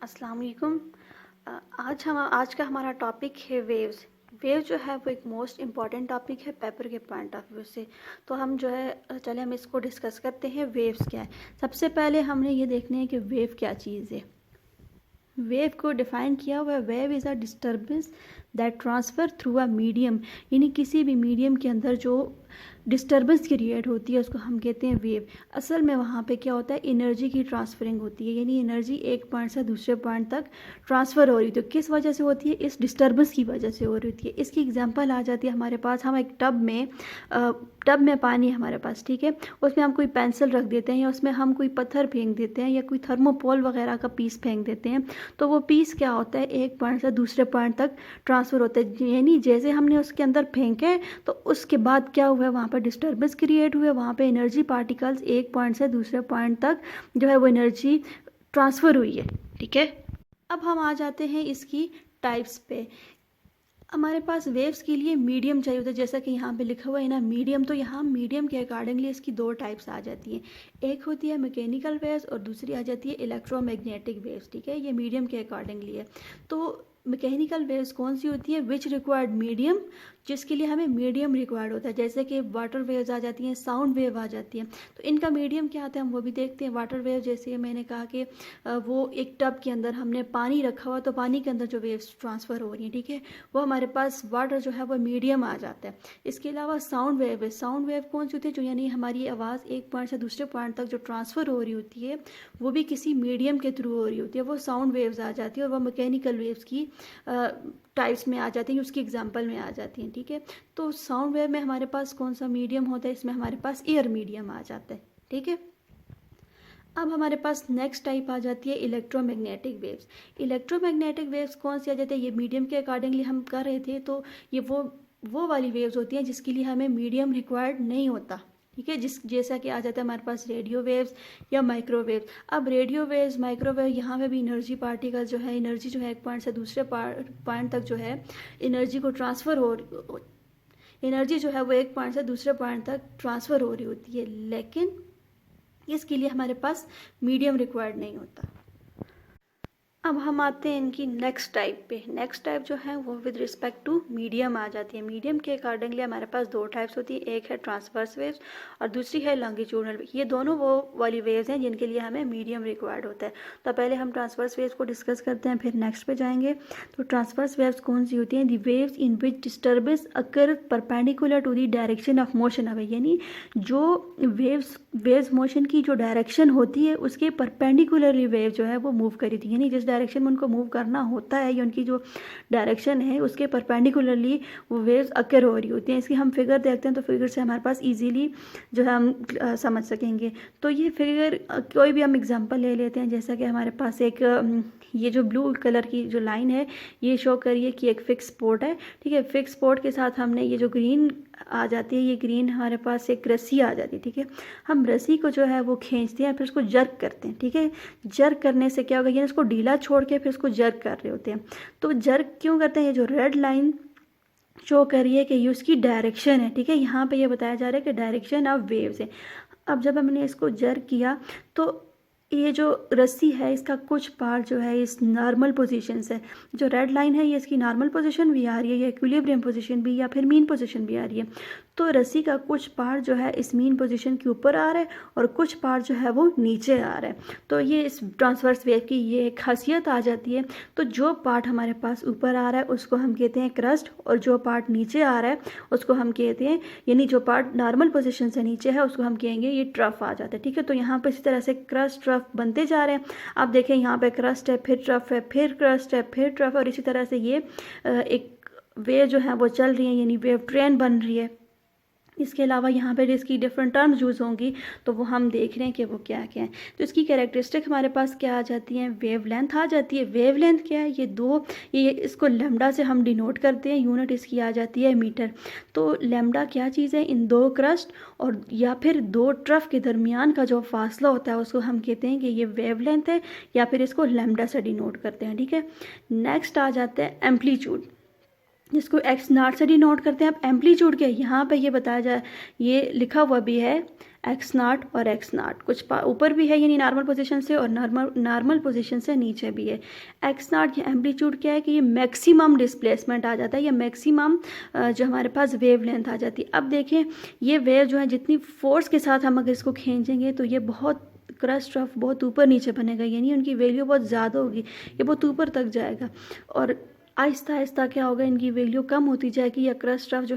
अस्सलाम वालेकुम। आज का हमारा टॉपिक है वेव्स। वेव जो है वो एक मोस्ट इम्पॉर्टेंट टॉपिक है पेपर के पॉइंट ऑफ व्यू से। तो हम जो है चले हम इसको डिस्कस करते हैं वेव्स क्या है। सबसे पहले हमने ये देखना है कि वेव क्या चीज़ है। वेव को डिफाइन किया हुआ है, wave is a disturbance that transfer through a medium, यानी किसी भी मीडियम के अंदर जो डिस्टर्बेंस क्रिएट होती है उसको हम कहते हैं वेव। असल में वहाँ पे क्या होता है, एनर्जी की ट्रांसफरिंग होती है, यानी एनर्जी एक पॉइंट से दूसरे पॉइंट तक ट्रांसफ़र हो रही होती है। किस वजह से होती है? इस डिस्टर्बेंस की वजह से हो रही होती है। इसकी एग्जांपल आ जाती है हमारे पास, हम एक टब में पानी है हमारे पास, ठीक है, उसमें हम कोई पेंसिल रख देते हैं या उसमें हम कोई पत्थर फेंक देते हैं या कोई थर्मोपोल वगैरह का पीस फेंक देते हैं, तो वो पीस क्या होता है, एक पॉइंट से दूसरे पॉइंट तक ट्रांसफ़र होता है। यानी जैसे हमने उसके अंदर फेंके तो उसके बाद क्या हुआ है, वहाँ पर डिस्टर्बेंस क्रिएट हुए, वहाँ पे एनर्जी पार्टिकल्स एक पॉइंट से दूसरे पॉइंट तक जो है वो एनर्जी ट्रांसफ़र हुई है, ठीक है। अब हम आ जाते हैं इसकी टाइप्स पे। हमारे पास वेव्स के लिए मीडियम चाहिए होता है, जैसा कि यहाँ पे लिखा हुआ है ना मीडियम, तो यहाँ मीडियम के अकॉर्डिंगली इसकी दो टाइप्स आ जाती हैं। एक होती है मैकेनिकल वेव्स और दूसरी आ जाती है इलेक्ट्रोमैग्नेटिक वेव्स, ठीक है, ये मीडियम के अकॉर्डिंगली है। तो मैकेनिकल वेव्स कौन सी होती है? विच रिक्वायर्ड मीडियम, जिसके लिए हमें मीडियम रिक्वायर्ड होता है, जैसे कि वाटर वेव्स आ जाती हैं, साउंड वेव आ जाती हैं, तो इनका मीडियम क्या आता है हम वो भी देखते हैं। वाटर वेव, जैसे मैंने कहा कि वो एक टब के अंदर हमने पानी रखा हुआ, तो पानी के अंदर जो वेव्स ट्रांसफ़र हो रही हैं, ठीक है, वो हमारे पास वाटर जो है वो मीडियम आ जाता है। इसके अलावा साउंड वेव है। साउंड वेव कौन सी होती है? जो यानी हमारी आवाज़ एक पॉइंट से दूसरे पॉइंट तक जो ट्रांसफ़र हो रही होती है वो भी किसी मीडियम के थ्रू हो रही होती है, वो साउंड वेव्स आ जाती है और वह मैकेनिकल वेव्स की टाइप्स में आ जाती हैं, उसकी एग्जांपल में आ जाती हैं, ठीक है। तो साउंड वेव में हमारे पास कौन सा मीडियम होता है? इसमें हमारे पास एयर मीडियम आ जाता है, ठीक है। अब हमारे पास नेक्स्ट टाइप आ जाती है इलेक्ट्रोमैग्नेटिक वेव्स। इलेक्ट्रोमैग्नेटिक वेव्स कौन सी आ जाती है? ये मीडियम के अकॉर्डिंगली हम कर रहे थे, तो ये वो वाली वेव्स होती हैं जिसके लिए हमें मीडियम रिक्वायर्ड नहीं होता, ठीक है, जैसा कि आ जाता है हमारे पास रेडियो वेव्स या माइक्रोवेव। अब रेडियो वेव्स, माइक्रोवेव, यहाँ पे भी एनर्जी पार्टिकल जो है, एनर्जी जो है एक पॉइंट से दूसरे पॉइंट तक जो है एनर्जी को ट्रांसफ़र हो एनर्जी जो है वो एक पॉइंट से दूसरे पॉइंट तक ट्रांसफ़र हो रही होती है, लेकिन इसके लिए हमारे पास मीडियम रिक्वायर्ड नहीं होता। अब हम आते हैं इनकी नेक्स्ट टाइप पे। नेक्स्ट टाइप जो है वो विद रिस्पेक्ट टू मीडियम आ जाती है। मीडियम के अकॉर्डिंगली हमारे पास दो टाइप्स होती है, एक है ट्रांसवर्स वेव्स और दूसरी है लॉन्गिट्यूडनल। ये दोनों वो वाली वेव्स हैं जिनके लिए हमें मीडियम रिक्वायर्ड होता है। तो पहले हम ट्रांसवर्स वेव्स को डिस्कस करते हैं, फिर नेक्स्ट पे जाएंगे। तो ट्रांसवर्स वेव्स कौन सी होती हैं? The waves in which disturbance occur perpendicular to the direction of motion है, यानी जो वेव्स मोशन की जो डायरेक्शन होती है उसके परपेंडिकुलरली वेव जो है वो मूव करी थी, यानी जिस डायरेक्शन में उनको मूव करना होता है या उनकी जो डायरेक्शन है उसके परपेंडिकुलरली वो वेव्स अकर हो रही होती हैं। इसकी हम फिगर देखते हैं तो फिगर से हमारे पास इजीली जो है हम समझ सकेंगे। तो ये फिगर कोई भी हम एग्जांपल ले लेते हैं, जैसा कि हमारे पास एक ये जो ब्लू कलर की जो लाइन है ये शो करिए कि एक फिक्स स्पॉट है, ठीक है। फिक्स स्पॉट के साथ हमने ये जो ग्रीन आ जाती है, ये ग्रीन हमारे पास एक रस्सी आ जाती है, ठीक है। हम रस्सी को जो है वो खींचते हैं, फिर उसको जर्क करते हैं, ठीक है। जर्क करने से क्या होगा, ये उसको ढीला छोड़ के फिर उसको जर्क कर रहे होते हैं। तो जर्क क्यों करते हैं? ये जो रेड लाइन शो करिए कि ये उसकी डायरेक्शन है, ठीक है। यहाँ पे ये बताया जा रहा है कि डायरेक्शन ऑफ वेव्स है। अब जब हमने इसको जर्क किया तो ये जो रस्सी है इसका कुछ पार्ट जो है इस नॉर्मल पोजीशन से, जो रेड लाइन है ये इसकी नॉर्मल पोजीशन भी आ रही है, ये इक्विलिब्रियम पोजीशन भी या फिर मीन पोजीशन भी आ रही है। तो रस्सी का कुछ पार्ट जो है इस मीन पोजीशन के ऊपर आ रहा है और कुछ पार्ट जो है वो नीचे आ रहा है। तो ये इस ट्रांसवर्स वेव की ये एक खासियत आ जाती है। तो जो पार्ट हमारे पास ऊपर आ रहा है उसको हम कहते हैं क्रस्ट, और जो पार्ट नीचे आ रहा है उसको हम कहते हैं, यानी जो पार्ट नॉर्मल पोजीशन से नीचे है उसको हम कहेंगे ये ट्रफ आ जाता है, ठीक है। तो यहाँ पर इसी तरह से क्रस्ट ट्रफ बनते जा रहे हैं। आप देखें यहाँ पे क्रस्ट है, फिर ट्रफ है, फिर क्रस्ट है, फिर ट्रफ, और इसी तरह से ये एक वेव जो है वो चल रही है, यानी वेव ट्रेन बन रही है। इसके अलावा यहाँ पर इसकी डिफरेंट टर्म्स यूज़ होंगी तो वो हम देख रहे हैं कि वो क्या क्या है। तो इसकी कैरेक्टरिस्टिक हमारे पास क्या आ जाती हैं? वेव लेंथ आ जाती है। वेव लेंथ क्या है? ये इसको लैम्डा से हम डिनोट करते हैं, यूनिट इसकी आ जाती है मीटर। तो लैम्डा क्या चीज़ है? इन दो क्रस्ट और या फिर दो ट्रफ के दरमियान का जो फासला होता है उसको हम कहते हैं कि ये वेव लेंथ है, या फिर इसको लैम्डा से डिनोट करते हैं, ठीक है। नेक्स्ट आ जाता है एम्पलीट्यूड। जिसको एक्स नॉट से डिनोट करते हैं। अब एम्पलीट्यूड क्या है, यहाँ पे ये बताया जाए, ये लिखा हुआ भी है एक्स नॉट और एक्स नॉट, कुछ ऊपर भी है यानी नॉर्मल पोजीशन से, और नॉर्मल पोजीशन से नीचे भी है। एक्स नॉट ये एम्पलीट्यूड क्या है कि ये मैक्सिमम डिस्प्लेसमेंट आ जाता है, या मैक्सिमम जो हमारे पास वेव लेंथ आ जाती है। अब देखें ये वेव जो है जितनी फोर्स के साथ हम अगर इसको खींचेंगे तो ये बहुत क्रस्ट ऑफ बहुत ऊपर नीचे बनेगा, यानी उनकी वैल्यू बहुत ज़्यादा होगी, ये बहुत ऊपर तक जाएगा। और आहिस्ता आहिस्ता क्या होगा, इनकी वैल्यू कम होती जाएगी, या क्रस्ट ऑफ जो